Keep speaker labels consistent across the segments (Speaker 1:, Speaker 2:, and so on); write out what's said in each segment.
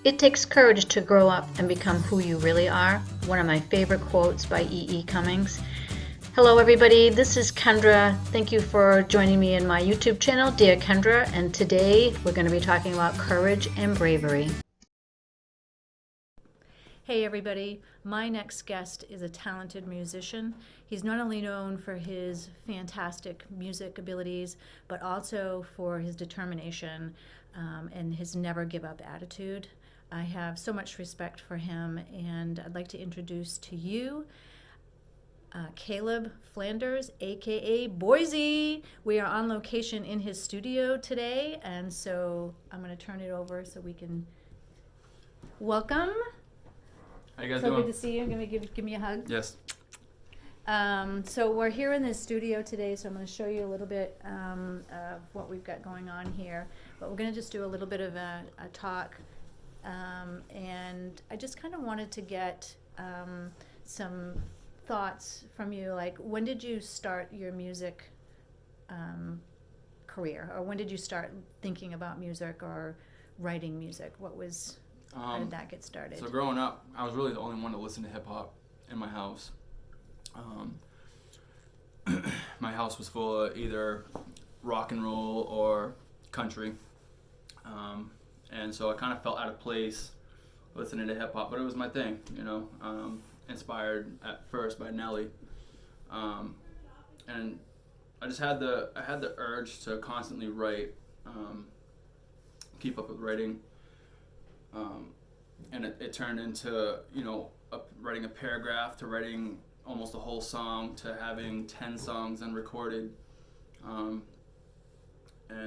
Speaker 1: It takes courage to grow up and become who you really are. One of my favorite quotes by E. E. Cummings. Hello everybody, this is Kendra. Thank you for joining me in my YouTube channel, Dear Kendra, and today we're going to be talking about courage and bravery. Hey everybody, my next guest is a talented musician. He's not only known for his fantastic music abilities, but also for his determination and his never give up attitude. I have so much respect for him, and I'd like to introduce to you Caleb Flanders, aka Boise. We are on location in his studio today, and so I'm going to turn it over so we can welcome.
Speaker 2: How you guys
Speaker 1: So
Speaker 2: doing?
Speaker 1: good to see you. Give me a hug.
Speaker 2: Yes.
Speaker 1: So we're here in this studio today, so I'm going to show you a little bit of what we've got going on here. But we're going to just do a little bit of a talk. And I just kind of wanted to get some thoughts from you. Like, when did you start your music career? Or when did you start thinking about music or writing music? How did that get started?
Speaker 2: So growing up, I was really the only one to listen to hip hop in my house. My house was full of either rock and roll or country. And so I kind of felt out of place listening to hip hop, but it was my thing, inspired at first by Nelly. And I just had the urge to constantly write, keep up with writing. And it turned into, writing a paragraph to writing almost a whole song to having 10 songs unrecorded. And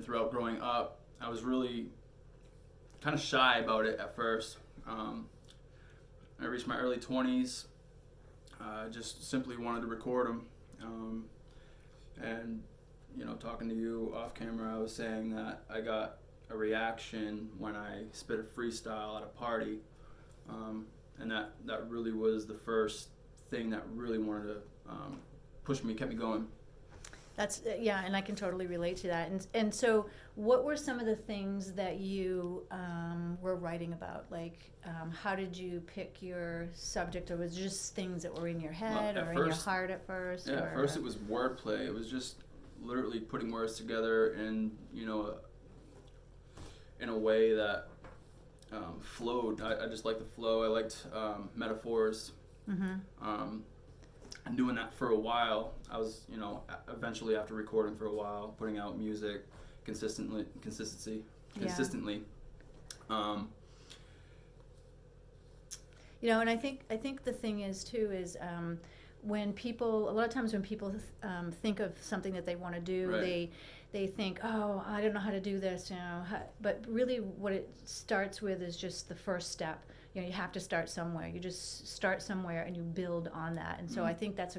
Speaker 2: throughout growing up, I was really kind of shy about it at first. I reached my early 20s, just simply wanted to record them. And, talking to you off camera, I was saying that I got a reaction when I spit a freestyle at a party, and that really was the first thing that really wanted to push me, kept me going.
Speaker 1: That's yeah, and I can totally relate to that. And so, what were some of the things that you were writing about? Like, how did you pick your subject, or was it just things that were in your head or in your heart at first?
Speaker 2: Yeah, at first it was wordplay. It was just literally putting words together in in a way that flowed. I just liked the flow. I liked metaphors.
Speaker 1: Mm-hmm.
Speaker 2: And doing that for a while, I was, eventually after recording for a while, putting out music consistently.
Speaker 1: And I think the thing is too is when people, a lot of times when people think of something that they want to do,
Speaker 2: right.
Speaker 1: they think, oh, I don't know how to do this, but really what it starts with is just the first step. You have to start somewhere. You just start somewhere and you build on that. And so I think that's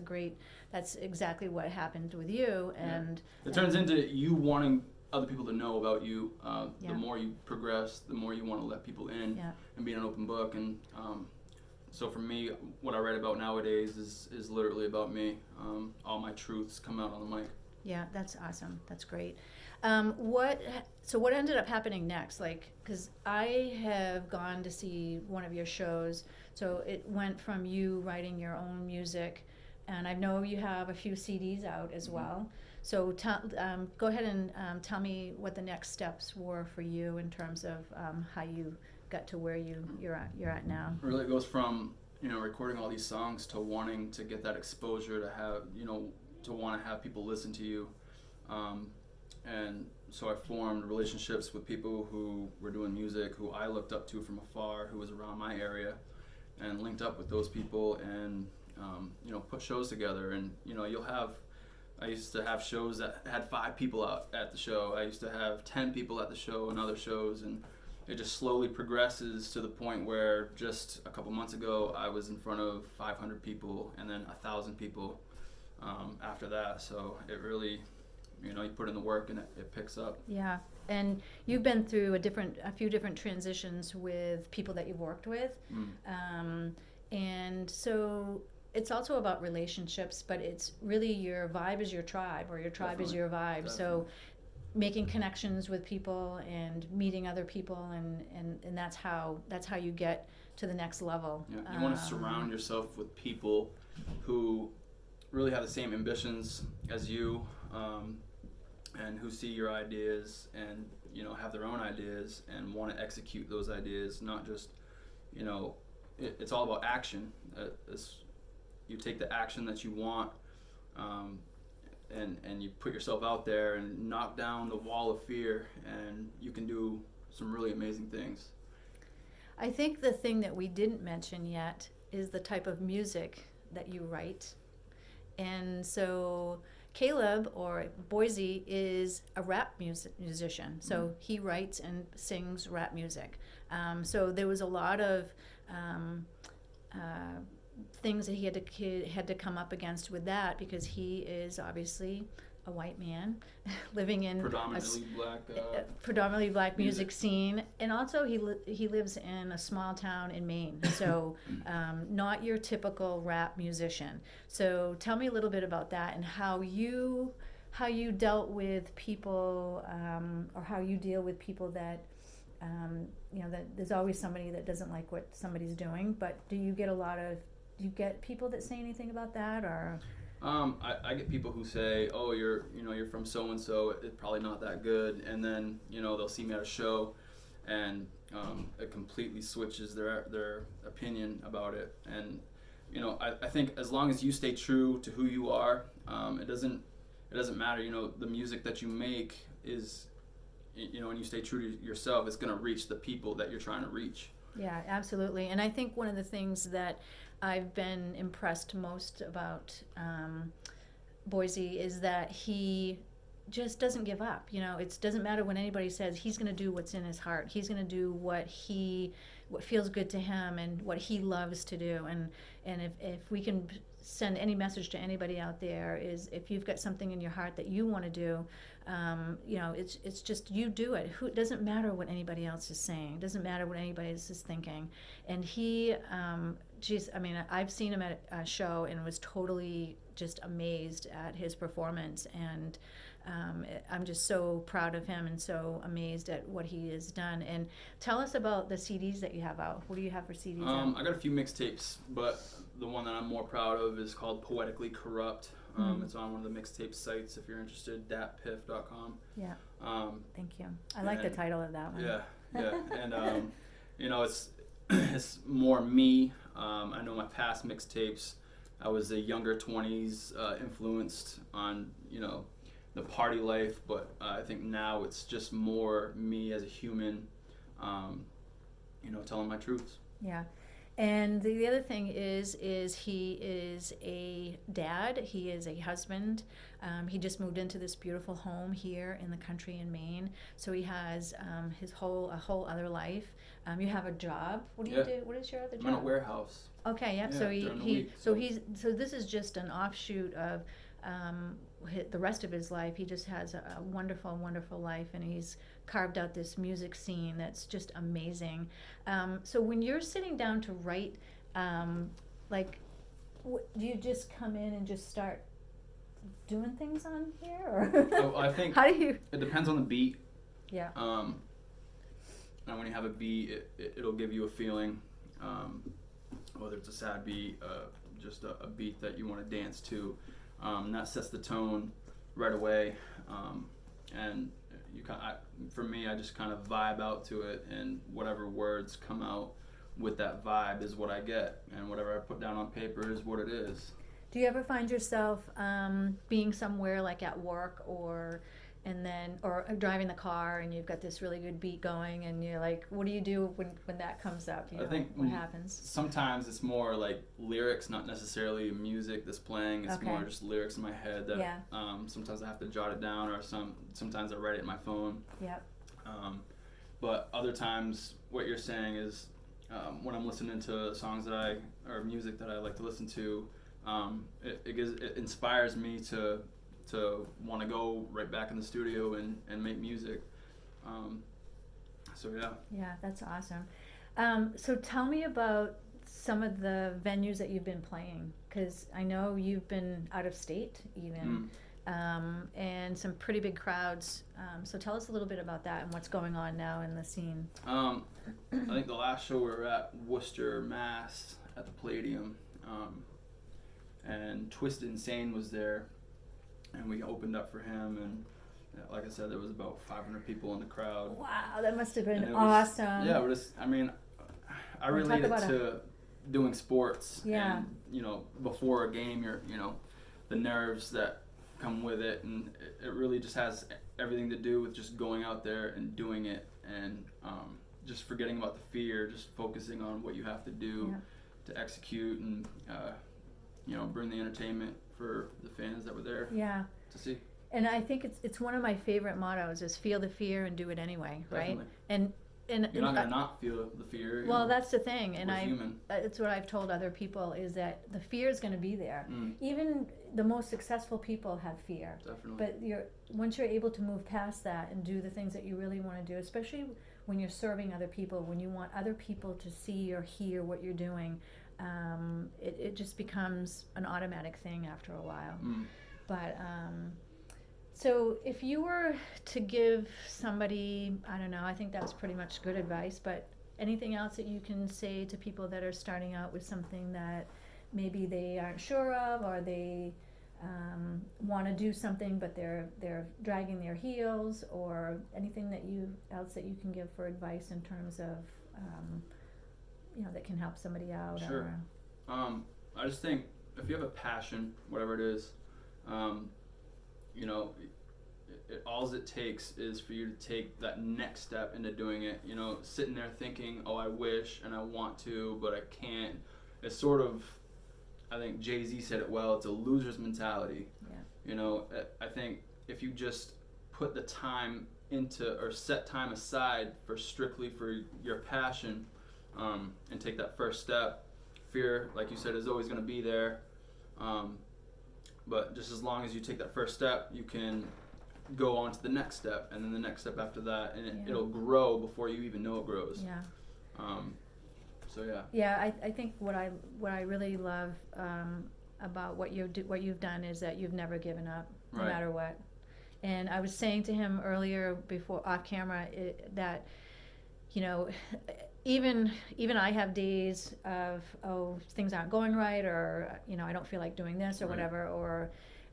Speaker 1: exactly what happened with you. And
Speaker 2: it turns into you wanting other people to know about you. The more you progress, the more you want to let people in and be an open book. And so for me, what I write about nowadays is literally about me. All my truths come out on the mic.
Speaker 1: Yeah, that's awesome. That's great. What ended up happening next? Like, because I have gone to see one of your shows, so it went from you writing your own music, and I know you have a few CDs out as well. So go ahead and tell me what the next steps were for you in terms of how you got to where you're at now.
Speaker 2: Really, it goes from recording all these songs to wanting to get that exposure, to have to want to have people listen to you. And so I formed relationships with people who were doing music, who I looked up to from afar, who was around my area, and linked up with those people and, put shows together. And, I used to have shows that had 5 people out at the show. I used to have 10 people at the show and other shows, and it just slowly progresses to the point where just a couple months ago I was in front of 500 people and then 1,000 people after that. So it really, you put in the work and it picks up.
Speaker 1: Yeah, and you've been through a few different transitions with people that you've worked with, and so it's also about relationships, but it's really your vibe is your tribe, or your tribe is your vibe.
Speaker 2: Definitely.
Speaker 1: So making connections with people and meeting other people, and that's how you get to the next level.
Speaker 2: Yeah, you want to surround yourself with people who really have the same ambitions as you, and who see your ideas and have their own ideas and want to execute those ideas. Not just it's all about action. You take the action that you want, and you put yourself out there and knock down the wall of fear, and you can do some really amazing things.
Speaker 1: I think the thing that we didn't mention yet is the type of music that you write. And so Caleb, or Boise, is a rap musician. So he writes and sings rap music. So there was a lot of things that he had to come up against with that, because he is obviously a white man living in predominantly black music scene, and also he lives in a small town in Maine, so not your typical rap musician. So tell me a little bit about that, and how you dealt with people, or how you deal with people that that there's always somebody that doesn't like what somebody's doing, but do you get people that say anything about that, or?
Speaker 2: I get people who say, "Oh, you're from so and so. It's probably not that good," and then they'll see me at a show, and it completely switches their opinion about it. And I think as long as you stay true to who you are, it doesn't matter. The music that you make is, and you stay true to yourself, it's gonna reach the people that you're trying to reach.
Speaker 1: Yeah, absolutely. And I think one of the things that I've been impressed most about Boise is that he just doesn't give up. It doesn't matter what anybody says. He's going to do what's in his heart. He's going to do what feels good to him and what he loves to do. And if we can send any message to anybody out there, is if you've got something in your heart that you want to do, it's just you do it. It doesn't matter what anybody else is saying. It doesn't matter what anybody else is thinking. And he, I've seen him at a show and was totally just amazed at his performance, and I'm just so proud of him and so amazed at what he has done. And tell us about the CDs that you have out. What do you have for CDs out?
Speaker 2: I got a few mixtapes, but the one that I'm more proud of is called Poetically Corrupt. It's on one of the mixtape sites if you're interested, datpiff.com.
Speaker 1: Yeah. Thank you. I like the title of that one.
Speaker 2: Yeah. And it's more me. I know my past mixtapes, I was a younger 20s, influenced on the party life, but I think now it's just more me as a human, telling my truths.
Speaker 1: Yeah. And the other thing is he is a dad. He is a husband. He just moved into this beautiful home here in the country in Maine. So he has a whole other life. You have a job. What do you do? What is your other job?
Speaker 2: I'm in a warehouse.
Speaker 1: Okay. Yeah. So this is just an offshoot of the rest of his life. He just has a wonderful, wonderful life, and he's carved out this music scene that's just amazing. So when you're sitting down to write, do you just come in and just start doing things on here, or?
Speaker 2: I think
Speaker 1: how do you?
Speaker 2: It depends on the beat.
Speaker 1: Yeah.
Speaker 2: And when you have a beat, it'll give you a feeling, whether it's a sad beat, just a beat that you want to dance to. And that sets the tone right away, and for me, I just kind of vibe out to it, and whatever words come out with that vibe is what I get, and whatever I put down on paper is what it is.
Speaker 1: Do you ever find yourself being somewhere like at work or driving the car, and you've got this really good beat going, and you're like, what do you do when that comes up?
Speaker 2: I think
Speaker 1: what happens?
Speaker 2: Sometimes it's more like lyrics, not necessarily music that's playing. It's more just lyrics in my head that sometimes I have to jot it down, or sometimes I write it in my phone.
Speaker 1: Yep.
Speaker 2: But other times, what you're saying is when I'm listening to songs or music that I like to listen to, it inspires me to want to go right back in the studio and make music. So yeah. Yeah,
Speaker 1: that's awesome. So tell me about some of the venues that you've been playing, because I know you've been out of state even. and some pretty big crowds. So tell us a little bit about that and what's going on now in the scene.
Speaker 2: I think the last show we were at, Worcester, Mass, at the Palladium, and Twisted Insane was there, and we opened up for him, and like I said, there was about 500 people in the crowd.
Speaker 1: Wow, that must have been
Speaker 2: And it
Speaker 1: awesome.
Speaker 2: Yeah, I relate it to doing sports.
Speaker 1: Yeah.
Speaker 2: And, before a game, the nerves that come with it, and it really just has everything to do with just going out there and doing it, and just forgetting about the fear, just focusing on what you have to do to execute and bring the entertainment for the fans that were there to see.
Speaker 1: And I think it's one of my favorite mottos is feel the fear and do it anyway, right?
Speaker 2: Definitely.
Speaker 1: And
Speaker 2: you're not gonna not feel the fear.
Speaker 1: Well, that's the thing, and
Speaker 2: we're human.
Speaker 1: It's what I've told other people is that the fear is going to be there. Even the most successful people have fear.
Speaker 2: Definitely.
Speaker 1: But once you're able to move past that and do the things that you really want to do, especially when you're serving other people, when you want other people to see or hear what you're doing, it just becomes an automatic thing after a while. But so if you were to give somebody, I don't know, I think that's pretty much good advice, but anything else that you can say to people that are starting out with something that maybe they aren't sure of, or they want to do something but they're dragging their heels, or anything else that you can give for advice in terms of that can help somebody out?
Speaker 2: Sure. I just think if you have a passion, whatever it is, all it takes is for you to take that next step into doing it. Sitting there thinking, oh, I wish and I want to, but I can't. It's sort of, I think Jay-Z said it well, it's a loser's mentality. Yeah. I think if you just put the time into, or set time aside strictly for your passion, and take that first step, fear, like you said, is always going to be there. But just as long as you take that first step, you can go on to the next step, and then the next step after that, and it'll grow before you even know it grows.
Speaker 1: Yeah.
Speaker 2: So yeah.
Speaker 1: Yeah, I think what I really love about what you've done is that you've never given up, no matter what. And I was saying to him earlier, before off camera, that even I have days of, things aren't going right, or I don't feel like doing this or whatever,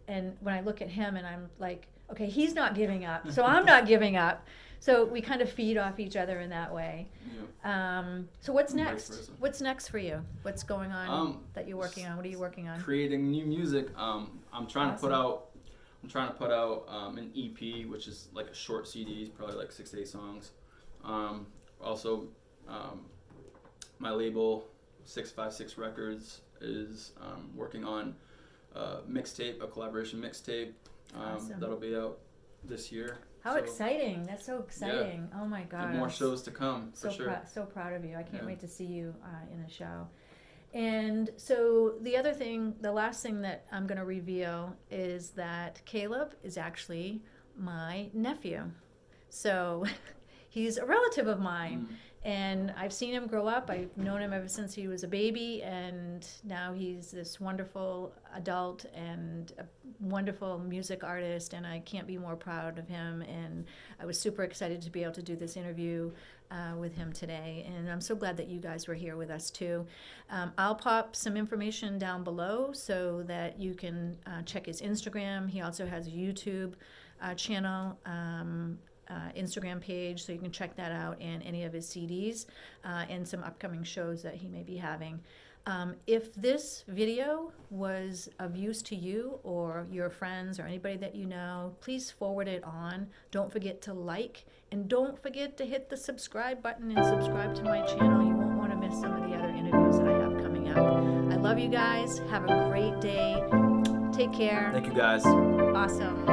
Speaker 1: and when I look at him and I'm like, okay, he's not giving up, so I'm not giving up. So we kind of feed off each other in that way. Yeah. So what's next? What's next for you? What's going on that you're working on? What are you working on?
Speaker 2: Creating new music. I'm trying to put out an EP, which is like a short CD, probably like 6 to 8 songs. Also, my label 656 Records is working on a collaboration mixtape.
Speaker 1: Awesome.
Speaker 2: That'll be out this year.
Speaker 1: How exciting! That's so exciting. Yeah. Oh my God.
Speaker 2: And more shows to come, for sure.
Speaker 1: So proud of you. I can't wait to see you in a show. And so the last thing that I'm going to reveal is that Caleb is actually my nephew. So he's a relative of mine. And I've seen him grow up. I've known him ever since he was a baby, and now he's this wonderful adult and a wonderful music artist, and I can't be more proud of him. And I was super excited to be able to do this interview with him today, and I'm so glad that you guys were here with us too. I'll pop some information down below so that you can check his Instagram. He also has a YouTube channel, Instagram page, so you can check that out, and any of his CDs and some upcoming shows that he may be having. If this video was of use to you or your friends or anybody that you know, please forward it on. Don't forget to like, and don't forget to hit the subscribe button and subscribe to my channel. You won't want to miss some of the other interviews that I have coming up. I love you guys. Have a great day. Take care.
Speaker 2: Thank you, guys.
Speaker 1: Awesome.